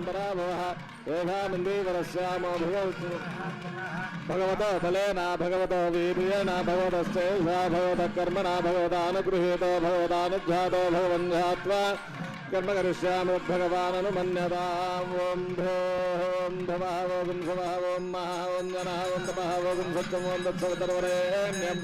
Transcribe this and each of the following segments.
पराभवः एषामिन्दीवरस्यामो भगवतो बलेन भगवतो वीर्येण भगवतस्तेषा भगवतः कर्मणा भगवतानुगृहीतो भगवतानुज्झातो भगवन्ध्यात्वा कर्म करिष्यामि भगवाननुमन्यताम् ॐ भों भवः ॐ स्वः ॐ महः ॐ जनः ॐ तपः ॐ सत्यम् ॐ तत्सवितुर्वरेण्यं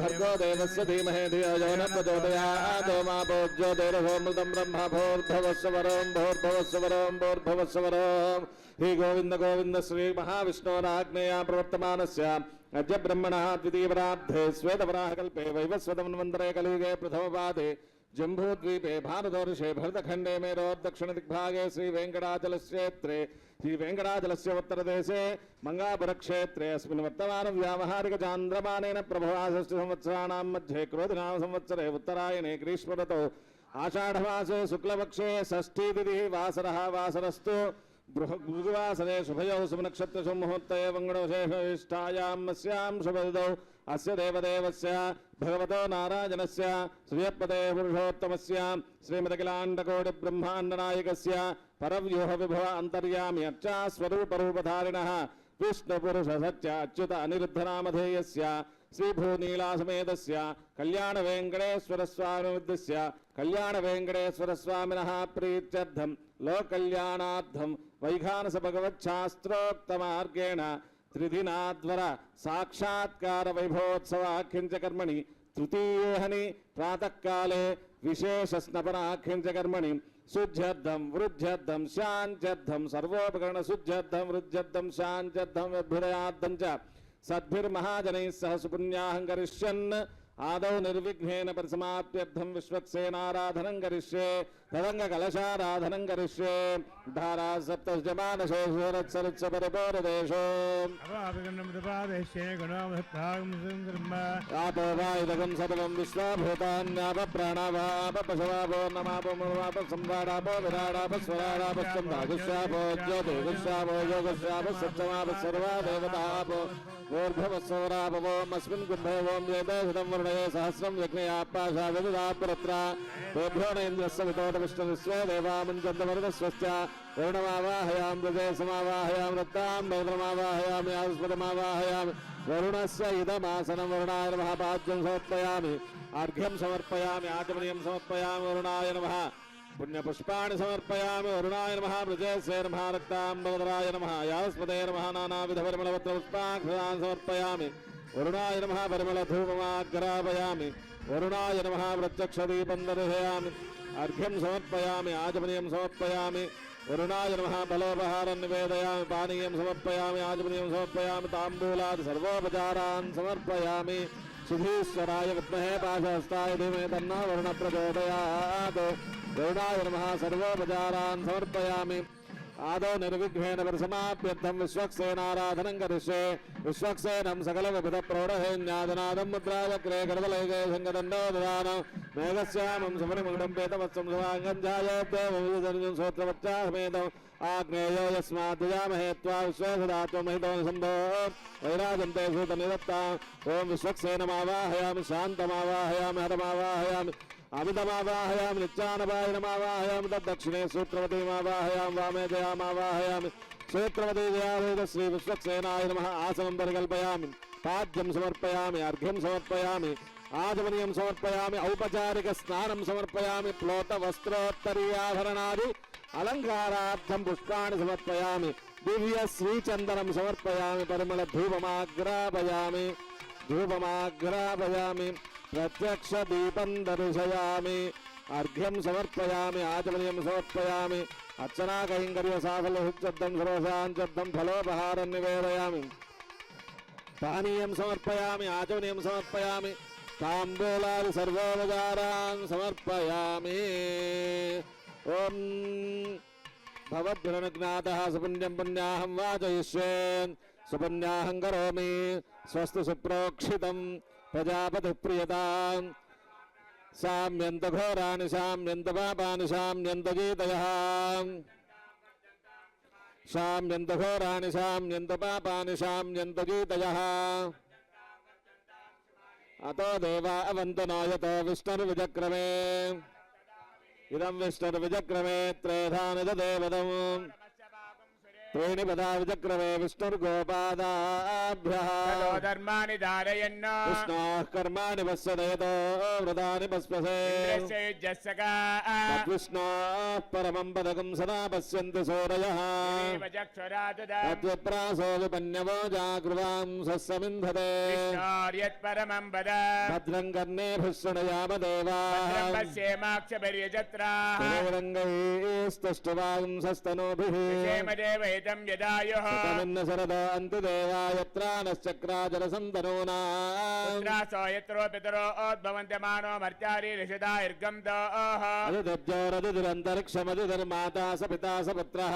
भर्गो देवस्य धीमहि धियो यो न प्रचोदयात् मा ज्योतिरसोऽमृतं ब्रह्म भूर्भुवस्सुवरों भूर्भुवस्सुवरों भूर्भुवस्सुवरों हे गोविंद गोविंद श्री महाविष्णोराज्ञया प्रवर्तमानस्य अद्य ब्रह्मणः द्वितीयपरार्धे श्वेतवराहकल्पे वैवस्वतमन्वन्तरे कलियुगे प्रथमपादे जम्बूद्वीपे भारतवर्षे भरतखण्डे मेरोर्दक्षिणदिग्भागे श्रीवेङ्कटाचलक्षेत्रे श्रीवेङ्कटाचलस्य उत्तरदेशे मंगापुरक्षेत्रे अस्मिन् वर्तमानव्यावहारिकचान्द्रमानेन प्रभवाषष्टिसंवत्सराणां मध्ये क्रोधिनाम संवत्सरे उत्तरायणे ग्रीष्मऋतौ आषाढमासे शुक्लपक्षे षष्ठीतिथिः वासरः वासरस्तु भृगुवासरे शुभयो शुभनक्षत्रशुमुहूर्ते वङ्गणविशेषविष्ठायां अस्यां शुभतिथौ अस्य देवदेवस्य भगवतो नारायणस्य श्रियपदे पुरुषोत्तमस्य श्रीमदखिलाण्डकोटिब्रह्माण्डनायकस्य परव्यूहविभव अन्तर्यामि अर्चास्वरूपरूपधारिणः विष्णुपुरुषसत्य अच्युत अनिरुद्धनामधेयस्य श्रीभूनीलासमेतस्य कल्याणवेङ्कटेश्वरस्वामिस्य कल्याणवेङ्कटेश्वरस्वामिनः प्रीत्यर्थं लोककल्याणार्थं वैखानसभगवच्छास्त्रोक्तमार्गेण त्रिदिनाद्वर साक्षात्कार वैभवोत्सवाख्यञ्च कर्मणि तृतीयेहनि प्रातःकाले विशेषस्नपनाख्यञ्च कर्मणि शुद्ध्यर्थं वृद्ध्यर्थं शान्त्यर्थं सर्वोपकरण शुद्ध्यर्थं वृद्ध्यर्थं शान्त्यर्थं अभ्युदयार्थं च सद्भिर्महाजनैः सह सुपुण्याहं करिष्यन् आदौ निर्विघ्नेन परिसमाप्त्यर्थं विश्वक्सेनाराधनं करिष्ये तदङ्गकलशाराधनं करिष्ये धारा सप्तशतमानशेषोरत्सरुत्स परिपूर्णदेशो आपो वा इदगं सर्वं विश्वाभूतान्यापप्राणावाप पशवापो नमापो संवाडापो विराडाप स्वराडाप स्कन्धागुष्यापो ज्योतिगुष्यापो योगुष्याप सप्तमाप सर्वा देवतापो ऊर्ध्ववत्सवरापवोमस्मिन् कुम्भेवों वेदशतं वर्णये सहस्रं यज्ञयापाशाविदुदापुरत्र तेभ्यो न इन्द्रस्य वितोटविष्णुविश्वे देवामञ्चन्दवरुणस्वस्य वरुणमावाहयां रजे समावाहयां रत्तां नौद्रमावाहयामि आस्पदमावाहयामि वरुणस्य इदमासनं वरुणाय नमः पाद्यं समर्पयामि अर्घ्यं समर्पयामि आचमनीयं समर्पयामि वरुणाय नमः पुण्यपुष्पाणि समर्पयामि वरुणाय नमः मृजेशे नमः रक्ताम्बराय नमः यास्पदे नमः नानाविधपरिमलपत्रपुष्पाक्षरान् समर्पयामि वरुणाय नमः परिमलधूपमाग्रापयामि वरुणाय नमः प्रत्यक्षदीपं दर्शयामि अर्घ्यं समर्पयामि आचमनीयं समर्पयामि वरुणाय नमः फलोपहारं निवेदयामि पानीयं समर्पयामि आचमनीयं समर्पयामि ताम्बूलादि सर्वोपचारान् समर्पयामि सुधीश्वराय विद्महे पाशहस्ताय धीमहि तन्नो वरुणः प्रचोदयात् वरुणाय नमः सर्वोपचारान् समर्पयामि आदौ निर्विघ्नेन परिसमाप्त्यर्थं विश्वक्सेनाराधनं करिष्ये विश्वक्सेनं सकलविधप्रौढहेन्यादनादं मुद्रावक्रे करदलैके शङ्खदण्डो ददानं मेघश्यामं सुमनिमङ्गलं पेतवत्सं सुवाङ्गं ध्यायेत्येवं श्रोत्रवच्चासमेतम् आग्नेयो यस्माद्विजामहे त्वा विश्वेषदात्वमहितो निसन्दो वैराजन्ते सूतनिदत्ताम् ॐ विश्वक्सेनमावाहयामि शान्तमावाहयामि हरमावाहयामि अमितमावाहयामि नित्यानपाय नमावाहयामि तद्दक्षिणे सूत्रवतीमावाहयामि वामे जयामावाहयामि सूत्रवती जयावेद श्री विश्वक्सेनाय नमः आसनं परिकल्पयामि पाद्यं समर्पयामि अर्घ्यं समर्पयामि आचमनीयं समर्पयामि औपचारिक स्नानं समर्पयामि प्लोतवस्त्रोत्तरीयाभरणादि अलङ्कारार्थं पुष्पाणि समर्पयामि दिव्य श्रीचन्दनं समर्पयामि धूपमाग्रापयामि प्रत्यक्ष दीपं दर्शयामि अर्घ्यं समर्पयामि आचमनीयं समर्पयामि अर्चना कैंकर्य साफल्यसिद्ध्यर्थं सर्वशान्त्यर्थं फलोपहारं निवेदयामि पानीयं समर्पयामि आचमनीयं समर्पयामि ताम्बूलादि सर्वोपचारान् समर्पयामि ओम भवद्भिरनुज्ञातः सुपुण्यं पुण्याहं वाचयिष्ये सुपुण्याहं करोमि स्वस्तु सुप्रोक्षितं प्रजापतिप्रियतां साम्यन्त घोराणि साम्यन्त पापानि साम्यन्त गीतयः साम्यन्त घोराणि साम्यन्त पापानि साम्यन्त गीतयः अतो देवा अवन्तनो यतो विष्णुर्विचक्रमे इदं विष्णुर्विचक्रमे त्रेधानिददेवदम् त्रीणि पदा विचक्रमे विष्णुर्गोपादाभ्यः ततो धर्माणि धारयन् विष्णोः कर्माणि पश्यतो व्रतानि पस्पसे इन्द्रस्य युज्यस्सका तद्विष्णोः परमं पदकं सदा पश्यन्ति सूरयः देव चक्षुरादुदम् तद्विप्रासो विपन्यवो जागृवां सस्समिन्धते विष्णोर्यत्परमं वद भद्रं कर्णेभिः शृणुयाम देवाः भद्रं पश्येमाक्षपर्यजत्राः स्तुष्टवांसस्तनूभिः क्षेमदेवहितं यदायुः तमिन्न शरद अन्तिदेवा यत्र नश्चक्राजलसन्दनूनाम् पुत्रासो यत्रो पितरो ओद्भवन्त्यमानो मर्त्यारी ऋषिदार्गं दोः अदिद्योरदिरन्तरिक्षमदिर्माता स पिता स पुत्रः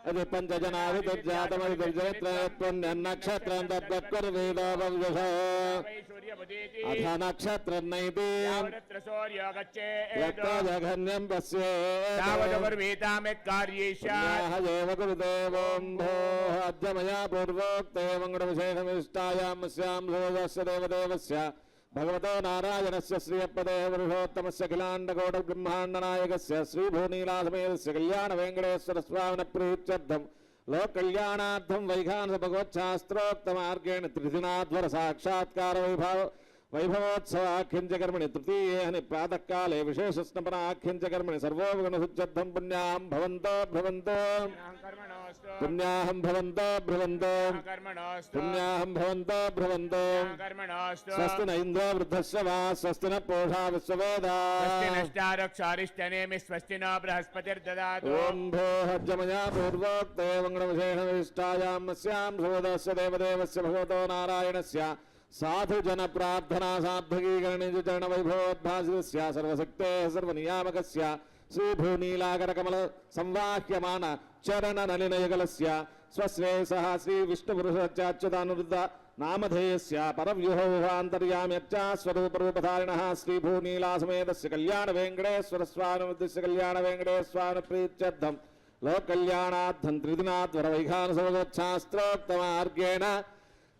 अदि पञ्चजनादिर्जातमदिर्जयत्रयत्पुण्यन्नक्षत्रं तद्वत्कुर्वेदो भव्यः अथ नक्षत्रं नैति यावदत्र सूर्यो गच्छेत् यत्र जघन्यं पश्येत् तावदुर्वीतामित्कार्यैष्यात् एव गुरुदेवों भोः अद्य मया पूर्वोक्ते मङ्गलविशेषमिष्टायां स्यां सूर्यस्य देवदेवस्य भगवतो नारायणस्य श्रियपदेः पुरुषोत्तमस्य अखिलाण्डकोटिब्रह्माण्डनायकस्य श्रीभूनीलासमेतस्य कल्याणवेङ्कटेश्वरस्वामिनप्रीत्यर्थं लोककल्याणार्थं वैखानसभगवच्छास्त्रोक्तमार्गेण वैभवोत्सवाख्यञ्चकर्मणि तृतीये प्रातःकाले विशेषस्नपनाख्यञ्चकर्मणि सर्वोपगणसुच्यर्थं पुण्याहं भवन्तो भ्रवन्तो पुण्याहं भवन्तो भ्रवन्तो पुण्याहं भवन्तो भ्रवन्तो स्वस्ति न इन्द्रो वृद्धस्य वा स्वस्ति न पूषा नष्टारक्षारिष्टनेमि स्वस्ति न बृहस्पतिर्ददातु ॐ भोः मया पूर्वोक्ते मङ्गलविशेषविष्टायां स्यां सूदस्य देवदेवस्य भगवतो नारायणस्य साधुजन प्रार्थना साधकीकरणिचरण वैभवोद्भासितस्य सर्वशक्तेः सर्वनियामकस्य श्रीभूनीलाकरकमल संवाह्यमान चरणनलिनयुगलस्य स्वश्रेयसः श्रीविष्णुपुरुषच्युतानुरुद्ध नामधेयस्य परव्यूहोभान्तर्याम्यच्च स्वरूपरूपधारिणः श्रीभूनीलासमेतस्य कल्याणवेङ्कटेश्वरस्वामिनुद्दिश्य कल्याणवेङ्कटेश्वरप्रीत्यर्थं लोककल्याणार्थं त्रिदिनाद्वरवैखानसभगवच्छास्त्रोक्तमार्गेण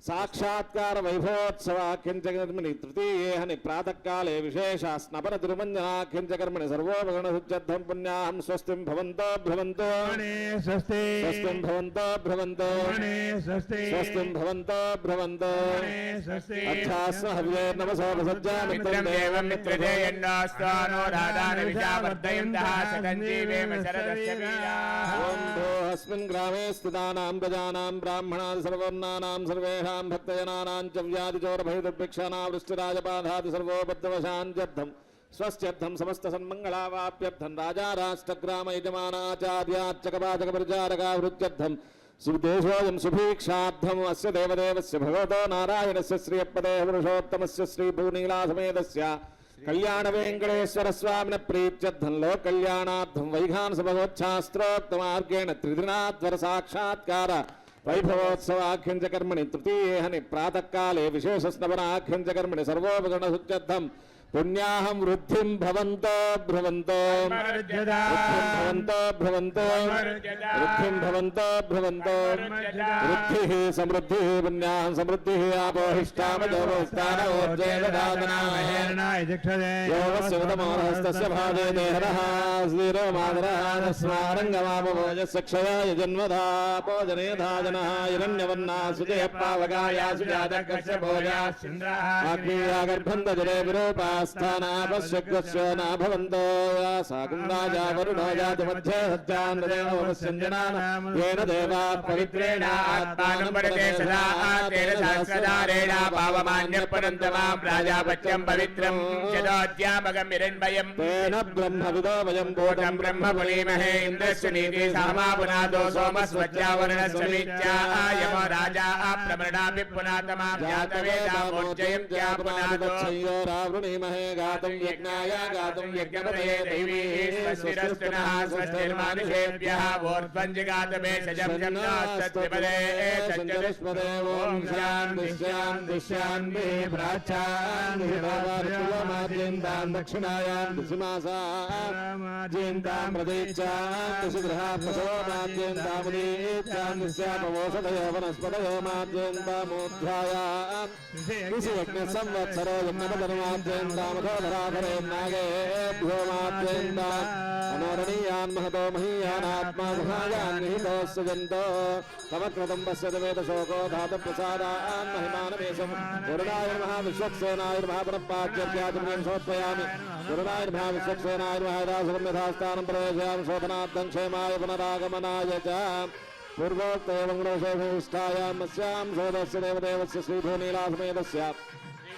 साक्षात्कार वैभवोत्सवाख्यञ्चकर्मणि तृतीये प्रातःकाले विशेष स्नपन तिरुमञ्जनाख्यञ्चकर्मणि सर्वोपगणसुच्यर्थं पुण्याहं स्वस्तिं भवन्तो भ्रवन्तो स्वस्तिं भवन्तो भ्रवन्तो स्वस्तिं भवन्तो भ्रवन्तो अर्थास्म हव्ये मित्रं देवं मित्रधेयन्नास्तानो राधानविशावर्धयन्तः सदञ्जीवेम शरदस्य वीराः ॐ अस्मिन् ग्रामे स्थितानां प्रजानां ब्राह्मणादि सर्वर्णानां सर्वेषां भक्तजनानां च व्याधिचोरभयदुर्भिक्षानावृष्टिराजपाधादि सर्वोपद्रवशान्त्यर्थं स्वस्त्यर्थं समस्तसन्मङ्गलावाप्यर्थं राजा राष्ट्रग्रामयजमानाचार्यार्चकपाचकपरिचारकावृत्यर्थं सुदेशोऽयं सुभीक्षार्थम् अस्य देवदेवस्य भगवतो नारायणस्य श्रियपदेः पुरुषोत्तमस्य श्रीभूनीलासमेतस्य कल्याणवेङ्कटेश्वरस्वामिन प्रीत्यर्थं लोककल्याणार्थं वैखानसभगवच्छास्त्रोक्तमार्गेण त्रिदिनाद्वर साक्षात्कार वैभवोत्सवाख्यञ्चकर्मणि तृतीये प्रातःकाले विशेषस्नपनाख्यञ्चकर्मणि सर्वोपगणसुच्यर्थं पुण्याहं वृद्धिं भवन्तो भ्रवन्तो भवन्तो भ्रवन्तो वृद्धिं भवन्तो भ्रवन्तो वृद्धिः समृद्धिः पुण्याहं समृद्धिः आपोहिष्टामजोस्तानोज्जयदादनामहेर्णायदिक्षदे भाजे देहरः श्रीरोमादरः तस्मारङ्गमामभोजस्य क्षयाय जन्मधा भोजने धाजनः हिरण्यवर्णा सुजयपावगाया सुजातकस्य भोजाग्नियागर्भन्तजरे विरूपा स्थानापश्यग्रस्य न भवन्तो साकुन्दाजा वरुणो जातिमध्ये सज्जान् येन देवा पवित्रेण आत्मानं वरदे सदा तेन सहस्रधारेण पावमान्यपरन्तमां प्राजापत्यं पवित्रं यदोऽद्यामगमिरन्वयं तेन ब्रह्मविदो वयं कोटं ब्रह्म पुनीमहे इन्द्रस्य नीति सामापुनादो सोमस्वज्जावरणस्य वीत्यायमो राजा प्रमृणापि पुनातमां जातवेदामोज्जयं ज्ञापुनादो रावृणीमहे गातुं यज्ञाय गातुं यज्ञपतये दैवी स्वस्तिरस्तुनः स्वस्तिर्मानुषेभ्यः वोर्ध्वञ्जिगातमे सजं जन्नास्तत्रिपदे चञ्चदुष्पदे ॐ शान्ति शान्ति शान्तिः प्राच्यान्तिमाद्यन्तां दक्षिणायां दिशिमासाद्यन्तां प्रतीक्षां दिशिगृहात्मसोमाद्यन्तामुदीक्षान्तिस्यापवोषधयो वनस्पतयो माद्यन्तामोऽध्यायां दिशियज्ञसंवत्सरो यज्ञपदनुमाद्यन्त दामोदराधरे नागेभ्यो माद्वेन्द अनोरणीयान् महतो महीयानात्मा गुहायान् निहितो सजन्तो तमकृतं पश्यत वेदशोको धातुप्रसादान् महिमानमेशम् गुरुणाय नमः विश्वक्सेनाय नमः पुनःपाच्यर्घ्याचमनीं समर्पयामि गुरुणाय नमः विश्वक्सेनाय नमः दासकं यथास्थानं प्रवेशयामि शोभनार्थं क्षेमाय पुनरागमनाय च पूर्वोक्तमङ्गलशोभिष्ठायां मस्यां सोदस्य देवदेवस्य श्रीभूनीलासमेतस्य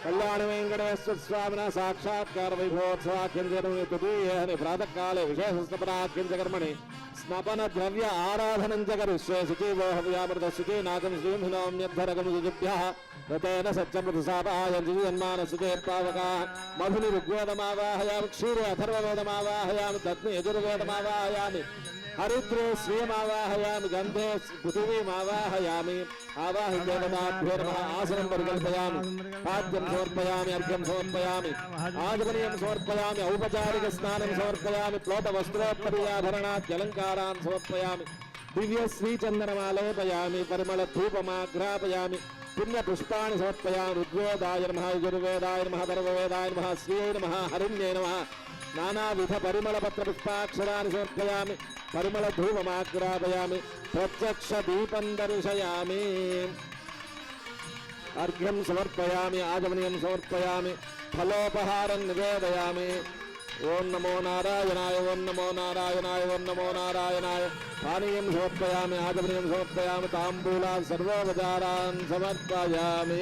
कल्याणवेङ्कटेश्वर स्वामिनः साक्षात्कार वैभवोत्सवाख्यञ्जतुदीये प्रातःकाले विशेषस्तपनाख्यञ्जकर्मणि स्नपन द्रव्य आराधनं च करिष्ये शुचिवो हव्यामृत शुचीनाकं श्रींहिनोम्यद्धरकं शुचिभ्यः रतेन सत्यमृतसापाय जिजन्मानसुचे पावकाः मधुनि ऋग्वेदमावाहयामि क्षीरे अथर्ववेदमावाहयामि दत्नि यजुर्वेदमावाहयामि हरिद्रे श्रियमावाहयामि गन्धे पृथिवीमावाहयामि आवाहि देवताभ्यो नमः आसनं परिकल्पयामि पाद्यं समर्पयामि अर्घ्यं समर्पयामि आगमनीयं समर्पयामि औपचारिकस्नानं समर्पयामि प्लोटवस्त्रोत्तरीयाभरणात् अलङ्कारान् समर्पयामि दिव्यश्रीचन्दनमालेपयामि परिमलधूपमाघ्रापयामि पुण्यपुष्पाणि समर्पयामि ऋग्वेदाय नमः यजुर्वेदाय नमः सर्ववेदाय नमः श्रियै नमः हरिण्यै नमः नानाविध परिमलपत्रपुष्पाक्षराणि समर्पयामि परिमलधूपमाग्रापयामि प्रत्यक्षदीपं दर्शयामि अर्घ्यं समर्पयामि आगमनीयं समर्पयामि फलोपहारं निवेदयामि ओं नमो नारायणाय ओं नमो नारायणाय ओं नमो नारायणाय पानीयं समर्पयामि आगमनीयं समर्पयामि ताम्बूलान् सर्वोपचारान् समर्पयामि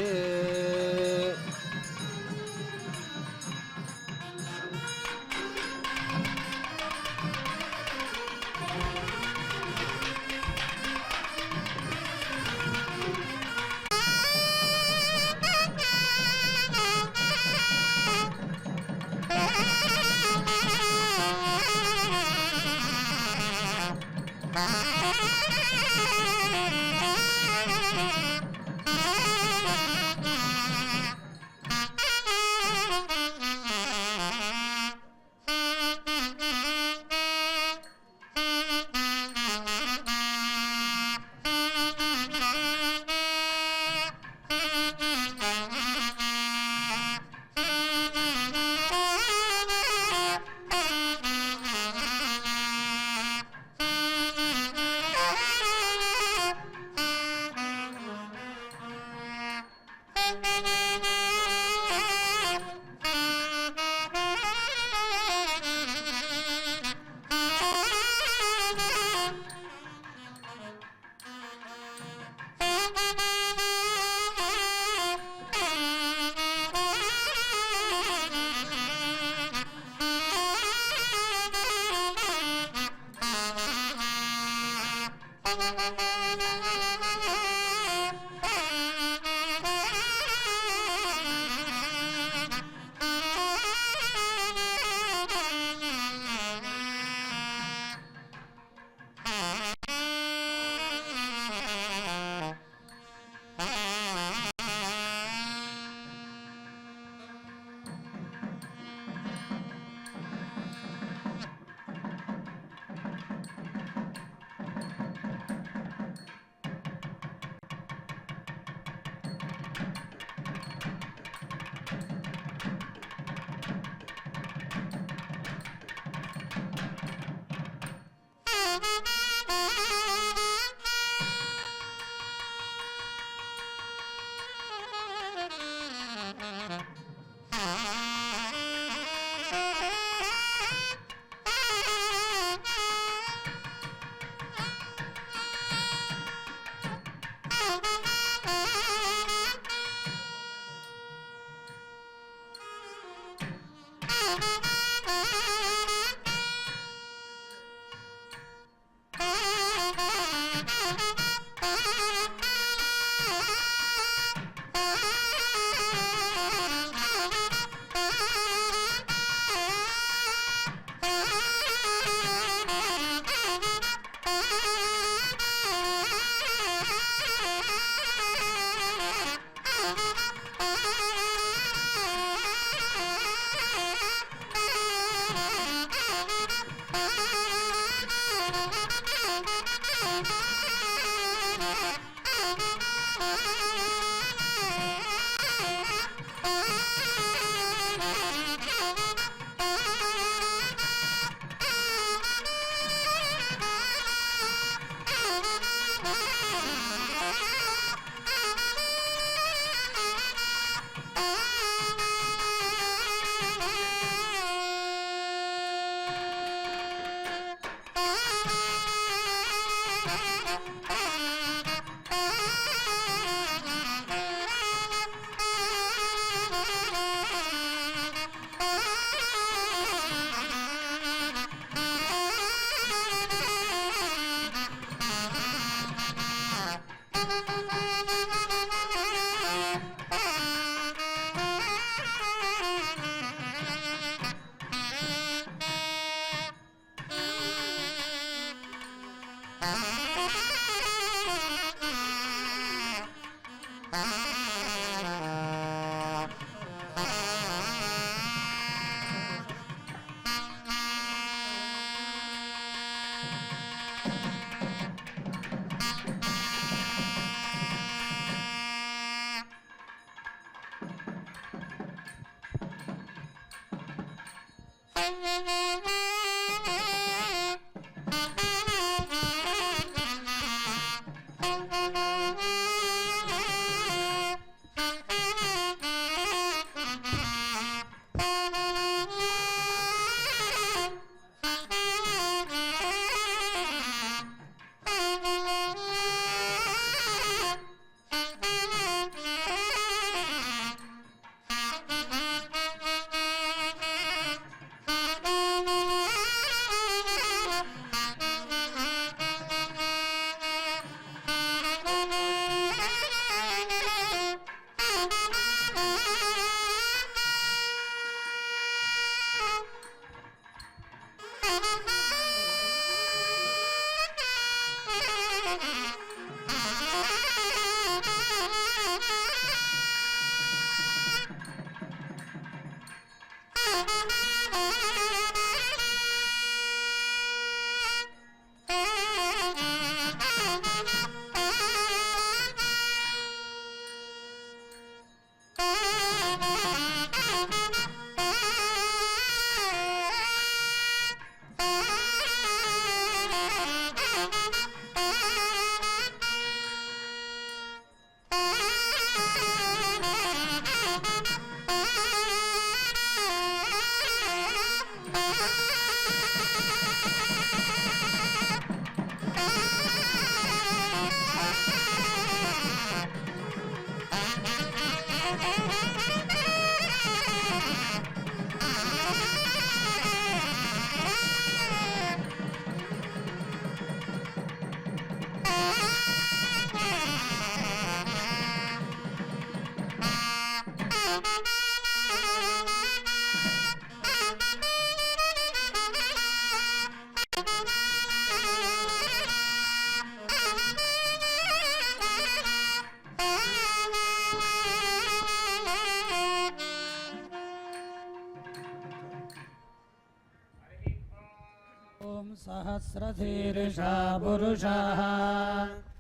सहस्रशीर्षा पुरुषः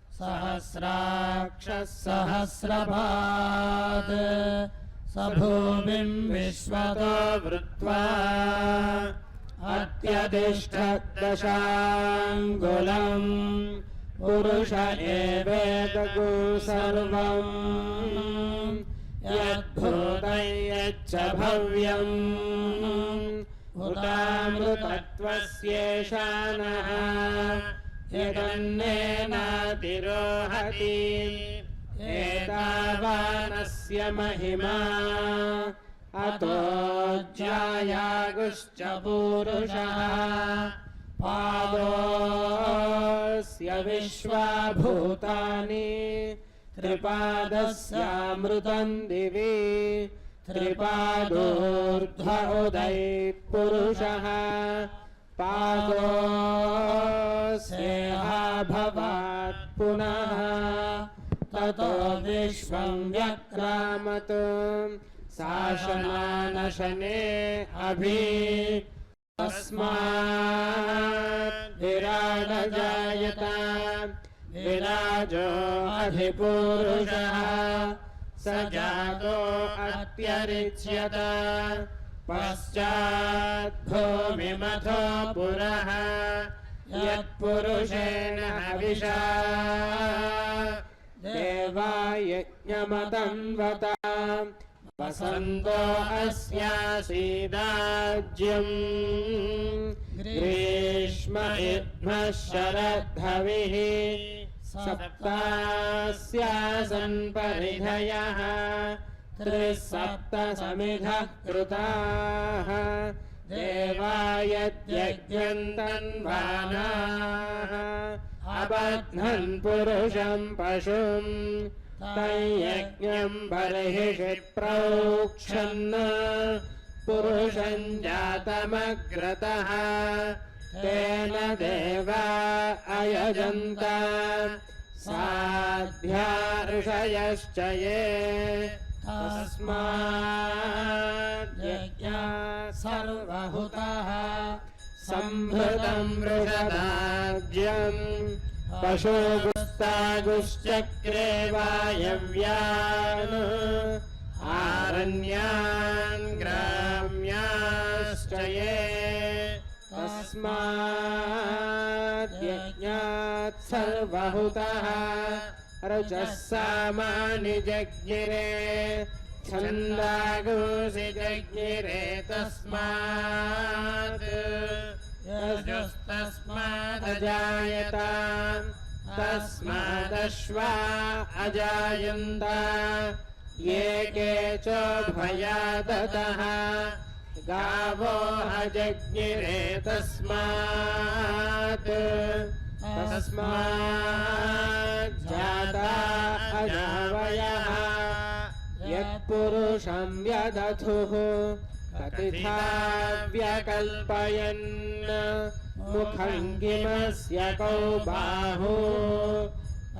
सहस्राक्षः सहस्रपात् स भूमिं विश्वतो वृत्वा अत्यतिष्ठद्दशाङ्गुलम् पुरुष एवेदगु सर्वम् यद्भूतं यच्च भव्यम् उतामृतत्वस्येषानः यदन्नेनातिरोहति एतावानस्य महिमा अतो ज्यायागुश्च पूरुषः पादोऽस्य विश्वाभूतानि त्रिपादस्यामृतं दिवि त्रिपादोर्ध्व उदयः पुरुषः पादोऽस्येहाभवात् पुनः ततो विश्वं व्यक्रामत् शासनानशने अभि तस्मात् विराड जायत विराजो अधिपुरुषः स जातो अत्यरिच्यत पश्चात् भूमिमथो पुरः यत्पुरुषेण हविषा देवा यज्ञमतन्वता वसन्तो अस्यासीदाज्यम् ग्रीष्म इद्मः शरद्धविः सप्तास्यासन् परिधयः त्रिसप्त समिधः कृताः देवायद्यज्ञन्तन्वानाः अबध्नन् पुरुषं पशुम् तयज्ञं बर्हिषि प्रोक्षन् पुरुषं जातमग्रतः तेन देवा अयजन्त साध्या ऋषयश्च ये तस्माद्यज्ञा सर्वहुतः सम्भृतं वृषदाज्यम् पशुगुस्तागुश्चक्रे वायव्यान् आरण्यान् ग्राम्याश्च ये तस्माद्यज्ञात् सर्वहुतः रजः सामानि जज्ञिरे छन्दागुंसि जज्ञिरे तस्मात् यजस्तस्मादजायत तस्मादश्वा अजायन्त ये केच भयादतः गावो अजज्ञिरे तस्मात् जाता अजावयः यत्पुरुषं व्यदथुः कथिता व्यकल्पयन् मुखं किमस्य कौ बाहु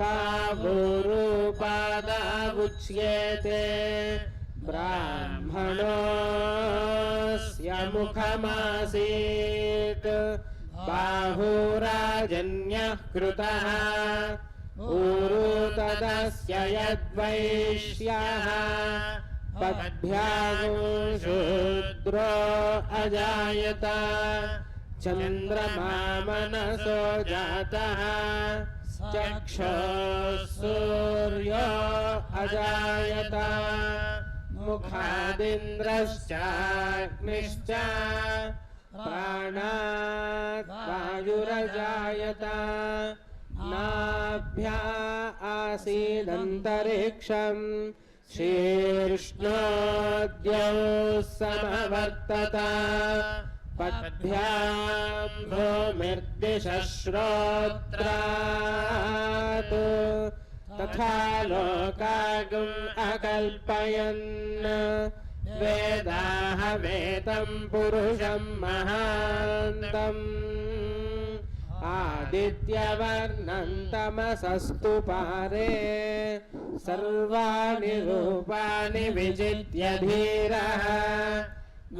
कावुरूपादावुच्येते ब्राह्मणोऽस्य मुखमासीत् बाहुराजन्यः कृतः ऊरु तदस्य यद्वैश्यः पद्भ्यागो शूद्रो अजायत चन्द्रमा मनसो जातः चक्षुः सूर्यो अजायत मुखादिन्द्रश्चाग्निश्च प्राणात् वायुरजायत नाभ्या आसीदन्तरिक्षम् शीर्ष्णोद्यौ समवर्तत पद्भ्यां भूमिर्दिशः श्रोत्रात् तथा लोकागुम् अकल्पयन् वेदाहमेतं पुरुषं महान्तम् आदित्यवर्णं तमसस्तु पारे सर्वाणि रूपाणि विजित्य धीरः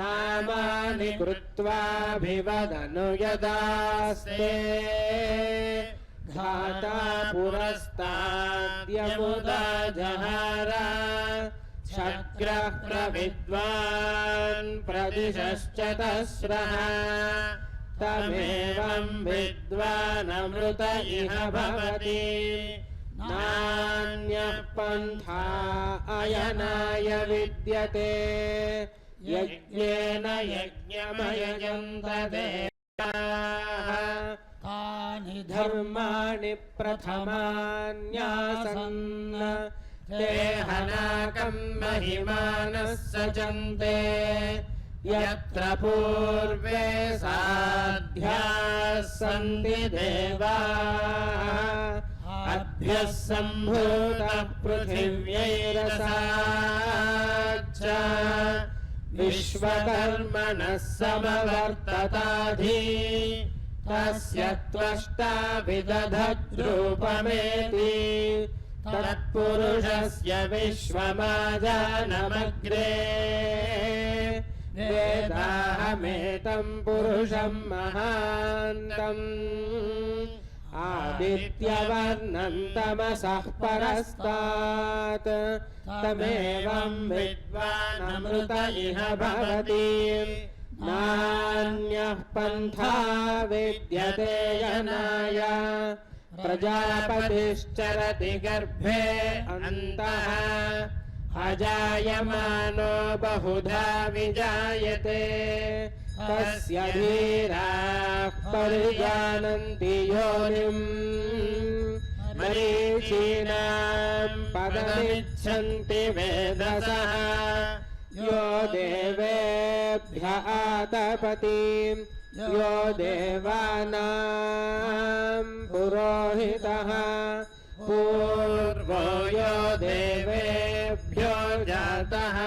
नामानि कृत्वाभिवदनु यदास्ते घाता पुरस्ताद्यमुदा जहार शक्रः प्रविद्वान् प्रदिशश्चतस्रः तमेवं विद्वानमृत इह भवति नान्यः पन्था अयनाय विद्यते यज्ञेन यज्ञमयजन्त देवाः तानि धर्माणि प्रथमान्यासन् ते हनाकं महिमानः सचन्ते यत्र पूर्वे साध्याः सन्ति देवाः अभ्यः सम्भूतः पृथिव्यैरसाच्च विश्वकर्मणः समवर्तताधि तस्य त्वष्टा विदधद्रूपमेति तत्पुरुषस्य विश्वमाजानमग्रे वेदाहमेतं पुरुषं महान्तम् आदित्यवर्णं तमसः परस्तात् तमेवं विद्वानमृत इह भवति नान्यः पन्था विद्यते यनाय प्रजापतिश्चरति गर्भे अन्तः अजायमानो बहुधा विजायते तस्य धीराः परिजानन्ति योनिम् मरीचीनां पदमिच्छन्ति वेदसः यो देवेभ्य आतपति यो देवानां पुरोहितः पूर्वो यो देवेभ्यो जातः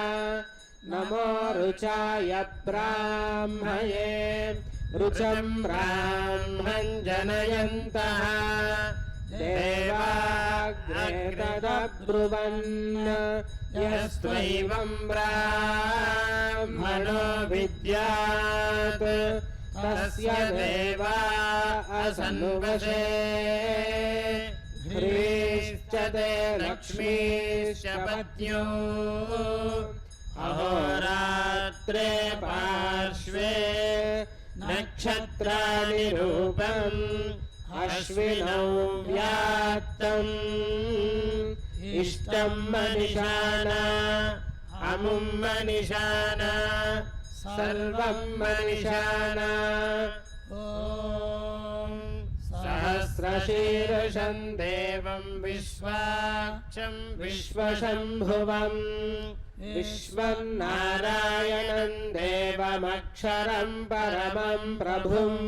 नमो रुचाय ब्राह्मये रुचं ब्राह्मं जनयन्तः देवाग्रे तदब्रुवन् यस्त्वैवं ब्राह्मणो विद्यात् तस्य देवा असन्वशे ह्रीश्च ते लक्ष्मीश्च पत्न्यो अहोरात्रे पार्श्वे नक्षत्राणि रूपम् अश्विनौ व्यात्तम् इष्टं मनिषाना अमुं मनिषाना सर्वं मनिषाना सहस्रशीर्षं देवं विश्वाक्षं विश्वशम्भुवम् विश्वं नारायणं देवमक्षरं परमं प्रभुम्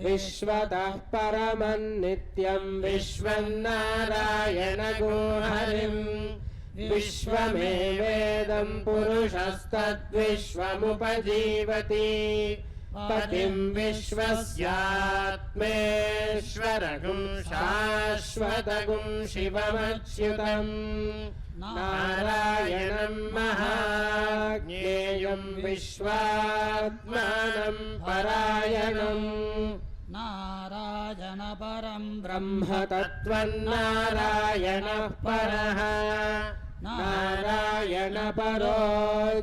विश्वतः परमं नित्यं विश्वं नारायणगो हरिम् विश्वमेवेदं पुरुषस्तद्विश्वमुपजीवति पतिं विश्वस्यात्मेश्वरगुं शाश्वतगुं शिवमच्युतम् नारायणं महाज्ञेयं विश्वात्मानं परायणम् नारायण परं ब्रह्म तत्त्वन्नारायणः परः नारायण परो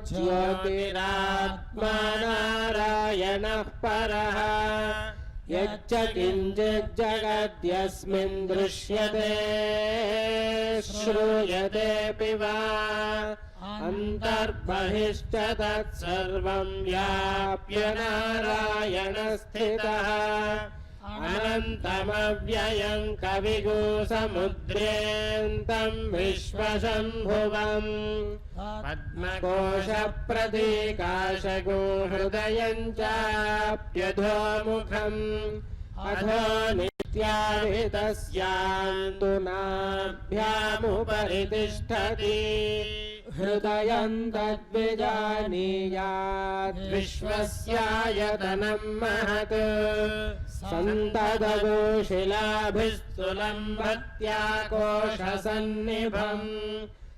ज्योतिरात्मा नारायणः परः यच्च किञ्चिज्जगद्यस्मिन् दृश्यते श्रूयतेऽपि वा अन्तर्बहिश्च तत्सर्वं व्याप्य नारायणस्थितः अनन्तमव्ययं कविगुसमुद्रेऽन्तं विश्वशम्भुवम् पद्मकोशप्रतीकाशगो हृदयं चाप्यधोमुखम् अधो नित्याभितस्यान्तु नाभ्यामुपरि तिष्ठति हृदयं तद्विजानीयात् विश्वस्यायतनं महत् सन्ततगोशिलाभिस्तुलम्भत्या कोशसन्निभम्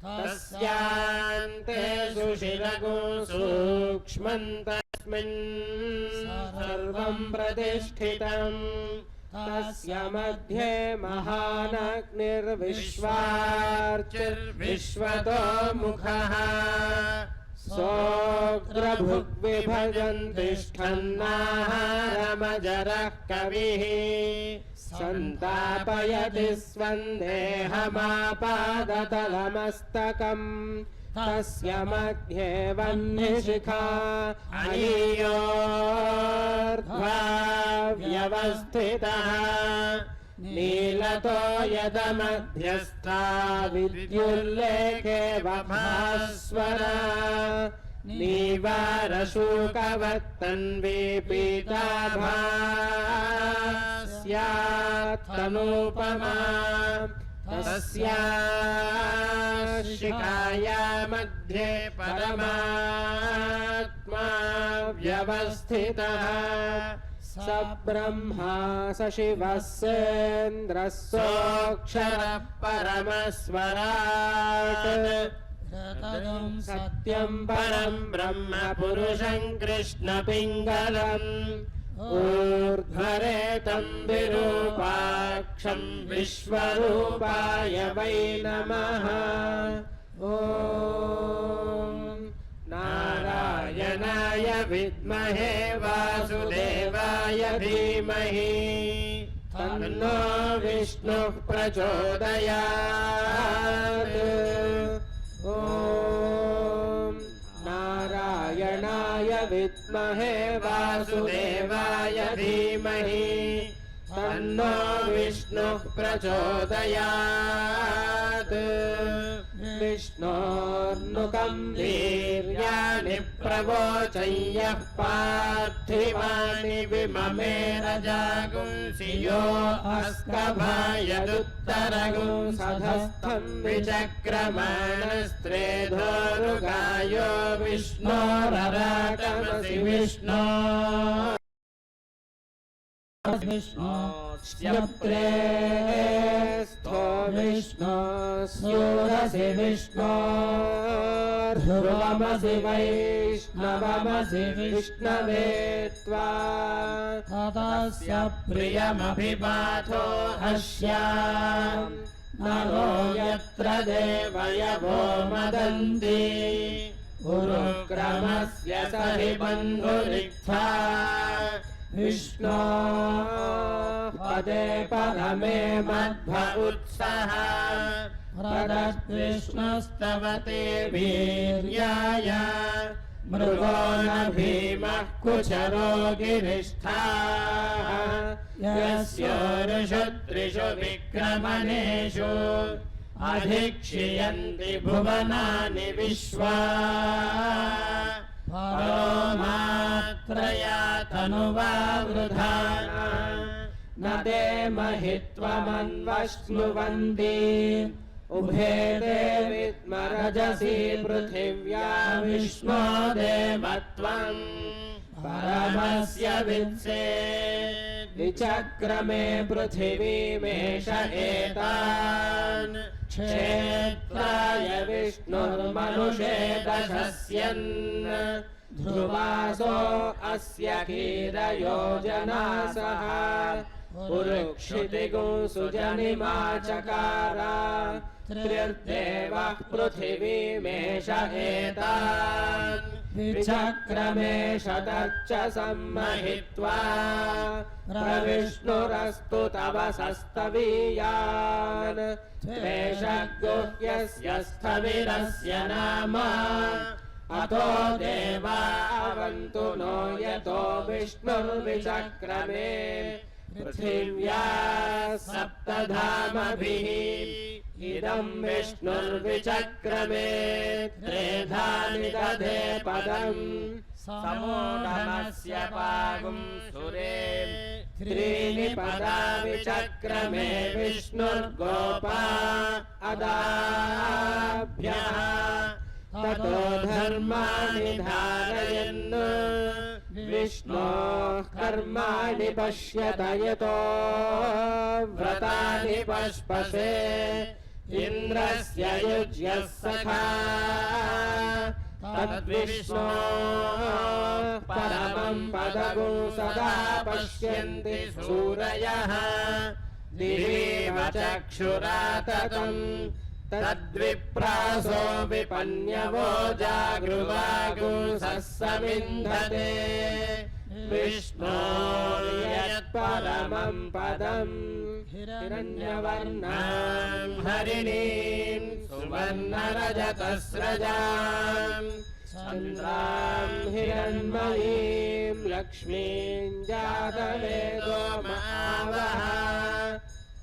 तस्यान्ते सुशिरगो सूक्ष्मं तस्मिन् सर्वं प्रतिष्ठितम् तस्य मध्ये महानग्निर्विश्वार्चिर्विश्वतो मुखः सोऽग्रभुग्विभजन् तिष्ठन्नाहारमजरः कविः सन्तापयति स्वन्देहमापादतलमस्तकम् तस्य मध्ये वह्निशिखा अनीयोर्ध्वा व्यवस्थितः नीलतो यदमध्यस्था विद्युल्लेखे वभास्वरा नीवारशूकवत्तन्वी पीताभास्यात्तनूपमा तस्याः शिखाया मध्ये परमात्मा व्यवस्थितः स ब्रह्मा स शिवः सेन्द्रः सोऽक्षरः परमस्वराट् सत्यं परं ब्रह्म पुरुषं कृष्णपिङ्गलम् ऊर्ध्वरेतं विरूपाक्षं विश्वरूपाय वै नमः ॐ नारायणाय विद्महे वासुदेवाय धीमहि तन्नो विष्णुः प्रचोदयात् ॐ नारायणाय विद्महे वासुदेवाय धीमहि तन्नो विष्णुः प्रचोदयात् विष्णोर्नुकं वीर्याणि प्रवोचय्यः पार्थिवानि विममे रजागुंसि यो अस्कभायदुत्तरगुंसधस्थं विचक्रमाणस्त्रेधोरुगायो विष्णोरराटमसि विष्णो विष्णोस्यप्रेस्थो विष्णोस्योरसि विष्णोर्ध्रुवमसि वैष्णवमसि विष्णवे त्वा ततस्य प्रियमभिपाथो हस्याम् नरो यत्र देवयवो मदन्ति गुरुक्रमस्य सहि बन्धुरिक्था विष्णो पदे परमे मध्व उत्सः प्रदद्विष्णुस्तवते वीर्याय मृगो न भीमः कुचरो गिरिष्ठाः यस्योरुषु त्रिषु विक्रमणेषु अधिक्षियन्ति भुवनानि विश्वा परोमात्रया तनुवा वृथा न ते महित्वमन्वश्नुवन्ति उभे ते विद्मरजसि पृथिव्या विष्णो देवत्वम् परमस्य वित्से विचक्रमे पृथिवीमेष एतान् क्षेत्राय विष्णुर्मनुषे दशस्यन् ध्रुवासो अस्य कीरयोजनासः पुरुक्षितिगुंसुजनिमा चकार त्रिर्देवः पृथिवीमेष एतान् विचक्रमे शतच्च सम्महित्वा प्रविष्णुरस्तु तव सस्तवीयान् त्वेष गुह्यस्य स्थविरस्य नाम अतो देवावन्तु नो यतो विष्णुर्विचक्रमे पृथिव्या सप्तधामभिः इदं विष्णुर्विचक्रमे त्रेधानि दधे पदम् समूढमस्य पागुं सुरे त्रीणि पदा विचक्रमे विष्णुर्गोपा अदाभ्यः ततो धर्माणि धारयन् विष्णोः कर्माणि पश्यत यतो व्रतानि पश्पसे इन्द्रस्य युज्यः सखा तद्विष्णो परमं पदगुं सदा पश्यन्ति सूरयः दिवीव चक्षुरा ततम् तद्विप्रासो विपन्यवो जागृवागुंसः समिन्धते विष्णोर्यत्परमं पदम् हिरण्यवर्णां हरिणीं सुवर्णरजतस्रजां चन्द्रां हिरण्मयीं लक्ष्मीं जातवेदो महावः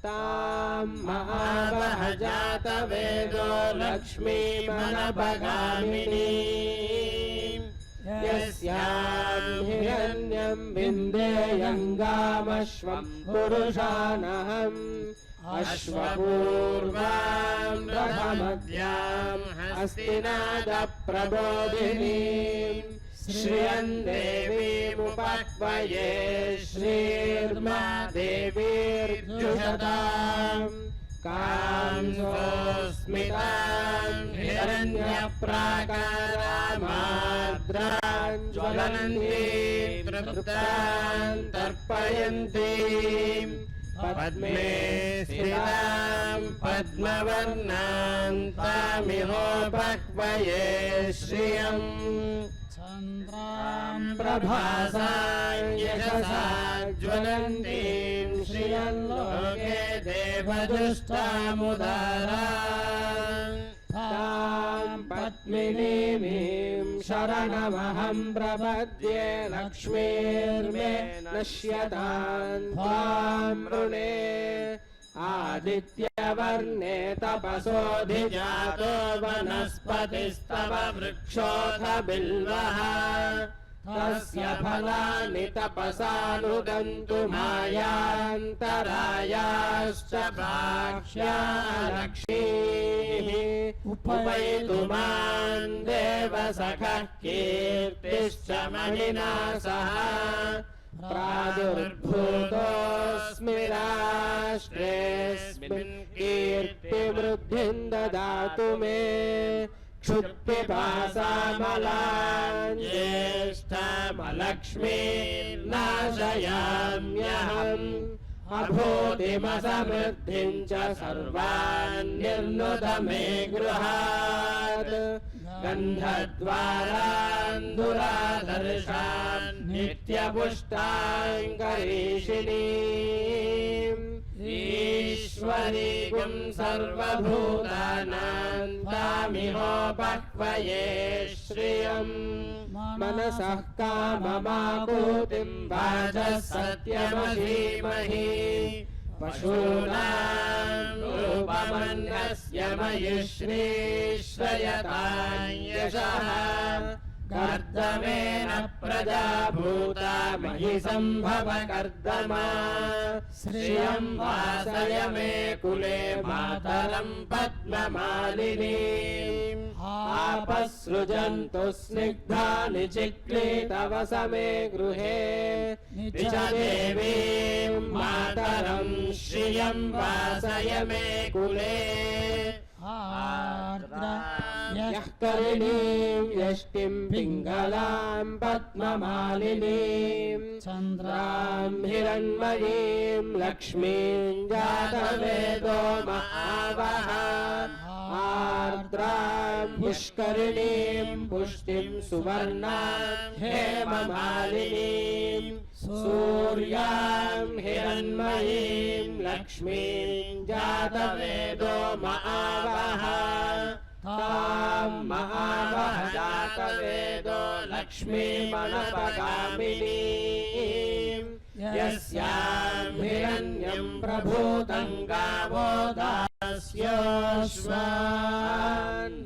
तां महावः जातवेदो लक्ष्मीमनपगामिनीं यस्यां हिरण्यं विन्देयङ्गामश्वं पुरुषानहम् अश्वपूर्वां रथमद्यां हस्तिनादप्रबोधिनीं श्रियं देवीमुपह्वये श्रीर्मा देवीर्जुषताम् कांसोऽस्मितां हिरण्यप्राकारामार्द्रां ज्वलन्तीं तृप्तां तर्पयन्तीं पद्मे स्थितां पद्मवर्णां तामिहोपह्वये श्रियम् चन्द्रां प्रभासां यशसा ज्वलन्तीं श्रियं लोके देवदुष्टामुदारां तां पद्मिनीमीं शरणमहं प्रपद्ये लक्ष्मीर्मे नश्यतां त्वां वृणे आदित्यवर्णे तपसोऽधिजातो वनस्पतिस्तव वृक्षोऽथ बिल्वः तस्य फलानि तपसानुगन्तुमायान्तरायाश्च भाक्ष्या लक्ष्मीः उपैतु मां देवसखः कीर्तिश्च महिना सह प्रादुर्भूतोऽस्मि राष्ट्रेऽस्मिन् कीर्तिवृद्धिं ददातु मे क्षुत्पिपासामलाञ्ज्येष्ठामलक्ष्मीर्नाशयाम्यहम् अभूतिमसमृद्धिं च सर्वान् निर्नुद मे गृहात् गन्धद्वारान् दुरादर्शान् नित्यपुष्टाङ्गरीषिणीम् ईश्वरीं सर्वभूतानां तामिहोपह्वये श्रियम् मनसः काममाकूतिं वाचः सत्यमधीमहि पशूनां रूपमन्यस्य मयि श्रीश्रयतां यशः कर्दमेन प्रजा भूता मयि सम्भव कर्दमा श्रियं वासय मे कुले मातरं पद्ममालिनीम् आपसृजन्तु स्निग्धानि चिक्लीतवस मे गृहे निज देवीं मातरं श्रियं वासय मे कुले यः करिणीं यष्टिं पिङ्गलां पद्ममालिनीं चन्द्रां हिरण्मयीं लक्ष्मीं जातवेदो महावः आर्द्रां पुष्करिणीं पुष्टिं सुवर्णां हेममालिनीं सूर्यां हिरण्मयीं लक्ष्मीं जातवेदो महावः तां महावः जातवेदो लक्ष्मीमनपगामिनीं यस्यां हिरण्यं प्रभूतं गावो दास्योऽश्वान्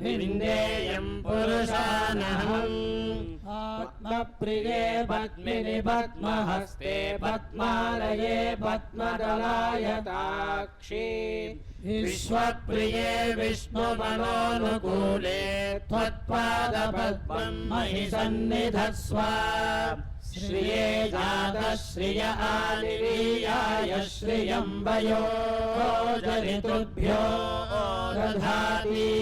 विन्देयं पुरुषानहम् पद्मप्रिये पद्मिनि पद्महस्ते पद्मालये पद्मदलायताक्षी विश्वप्रिये विष्णुमनोनुकूले त्वत्पादपद्मं महि सन्निधत्स्व श्रिये जातः श्रिय आनिरीयाय श्रियं वयो जनितुभ्यो दधाति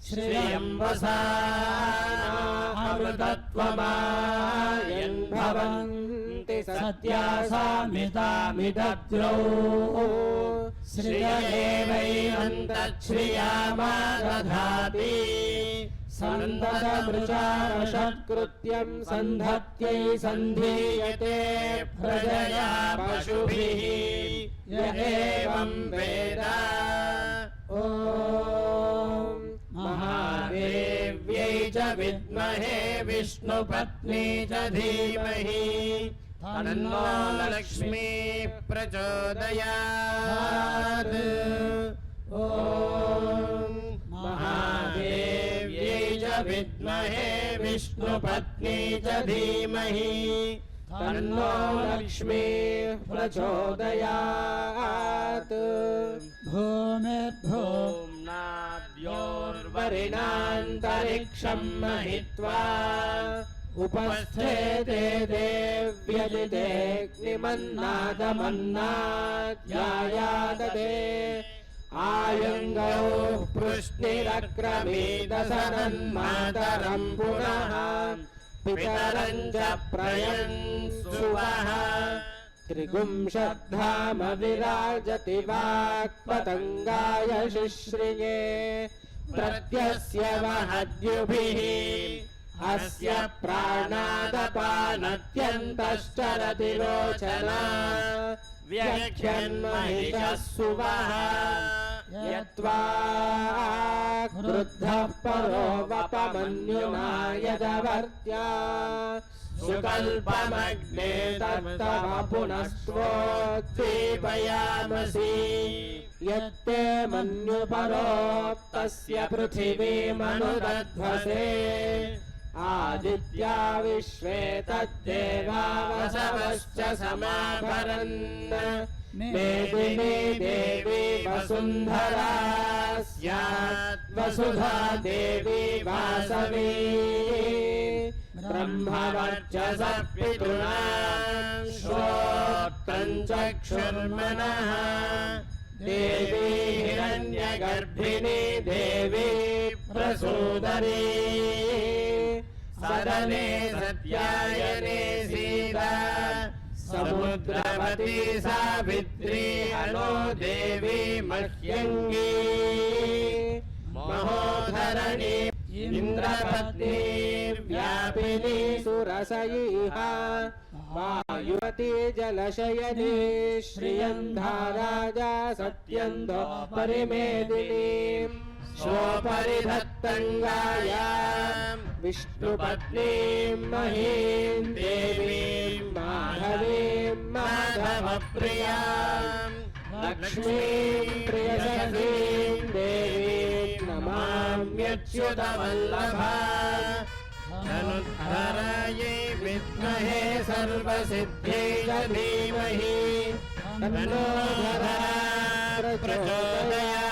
श्रियं वसानामृतत्वमायन् भवन्ति सत्यासामितामिदद्रौ श्रिय एवैनन्तच्छ्रियामा दधाति सन्दतमृषाषट्कृत्यं सन्धत्यै सन्धीयते प्रजया पशुभिः य एवं वेद ॐ महादेव्यै च विद्महे विष्णुपत्नी च धीमहि तन्नो लक्ष्मी प्रचोदयात् ॐ महादेव्यै च विद्महे विष्णुपत्नी च धीमहि तन्नो लक्ष्मी प्रचोदयात् भूमिर्भूम्नाद्योर्वरिणान्तरिक्षं महित्वा उपस्थेते देव्यजितेऽग्निमन्नादमन्नाद्यायादते आयङ्गौ पृष्णिरक्रमीदसनन्मातरं पुनः पितरं च प्रयन्सुवः त्रिगुंशद्धाम विराजति वाक्पतङ्गाय शिश्रिये प्रत्यस्य वहद्युभिः अस्य प्राणादपानत्यन्तश्चरति लोचना व्याख्यन्महिषः सुवः यत्त्वा क्रुद्धः परो वपमन्युना यदवर्त्या सुकल्पमग्ने तत्तव पुनस्त्वोद्दीपयामसि यत्ते मन्युपरोक्तस्य पृथिवीमनुदध्वसे आदित्या विश्वे तद्देवा वसवश्च समाभरन् मेदिनी देवी वसुन्धरा स्यात् वसुधा देवी वासवी ब्रह्मवर्चसः पितॄणां श्रोत्रं चक्षुर्मनः देवी हिरण्यगर्भिणी देवी प्रसूदरी सदने सत्यायने सीता समुद्रवती सावित्री अनो देवी मह्यङ्गी महोधरणी इंद्रपत्नी व्यापिनी सुरसयीहा वायुवती जलशयनी श्रियन्धाराजा सत्यन्तो परिमेदिनी स्वपरिधत्तङ्गायां विष्णुपत्नीं महीं देवीं माधवीं माधवप्रियां लक्ष्मीं प्रियसखीं देवीं नमाम्यच्युतवल्लभा धनुर्धरायै विद्महे सर्वसिद्ध्यै धीमहि तन्नो धरा प्रचोदयात्।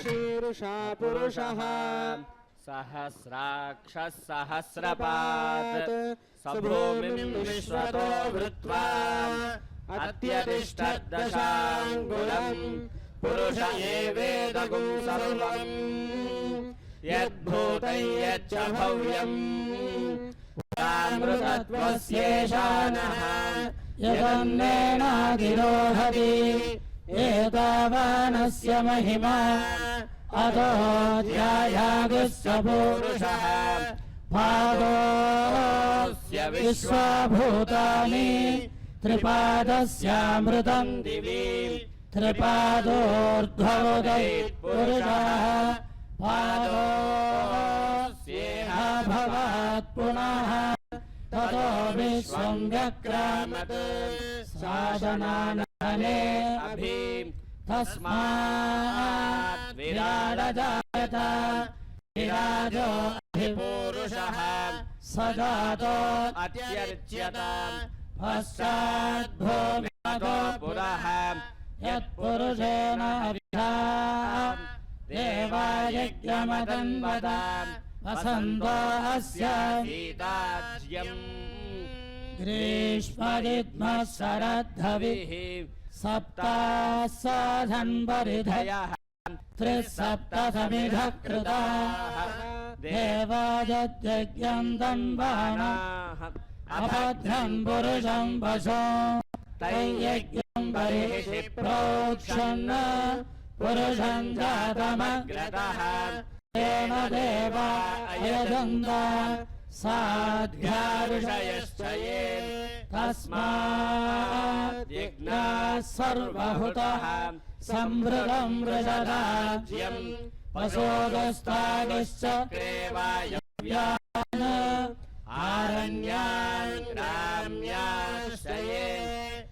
शीर्षा पुरुषः सहस्राक्षः सहस्रपात् सभूमिं विश्वतो भृत्वा अत्यतिष्ठद्दशाङ्गुलम् पुरुष एवेदगुं सर्वम् यद्भूतं यच्च भव्यम् अमृतत्वस्येषानः यदन्नेनाधिरोहति एतावानस्य महिमा अतो ध्यायागुस्य पुरुषः पादोऽस्य विश्वभूतानि त्रिपादस्यामृतं दिवि त्रिपादोर्ध्वोदयेत् पुरुषः पादोऽस्येह भवात् पुनः ततो विश्वं व्यक्रामत् शासनानने अभि तस्मात् विराडजायत विराजो अधिपुरुषः स जातो अत्यर्च्यत पश्चाद्भूमितो पुरः यत्पुरुषेण अभिधा देवायज्ञमतन्वता वसन्तो अस्य सीताज्यम् ग्रीष्मदिग्मः शरद्धविः सप्तासाधन्वरिधयः त्रिसप्तसमिधः कृताः देवायज्ञं तन्वाणाः अभद्रं पुरुषं वशो तैयज्ञं बर्हिषि प्रोक्षन् पुरुषं जातमग्रतः तेन देवा अयजन्त साध्याऋषयश्च ये तस्मात् यज्ञाः सर्वहुतः संवृतं वृषदाज्यं पशोदस्तागिश्चक्रे वायव्यान् आरण्यान् ग्राम्याश्च ये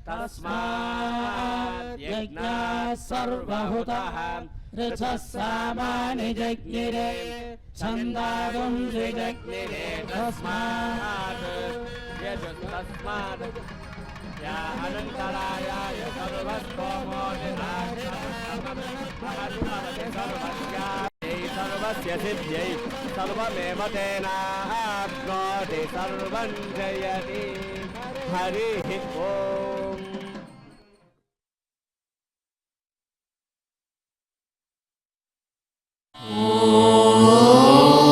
तस्मात् यज्ञाः सर्वहुतः ऋचः सामानि जज्ञिरे छन्दागुं जज्ञिरे तस्मात् यजुस्तस्मात् या अनन्तरायाय सर्वस्तोमो सर्वस्यै सर्वस्य सिद्ध्यै सर्वमेव तेनाप्नोति सर्वं जयति हरिः ओम् Oh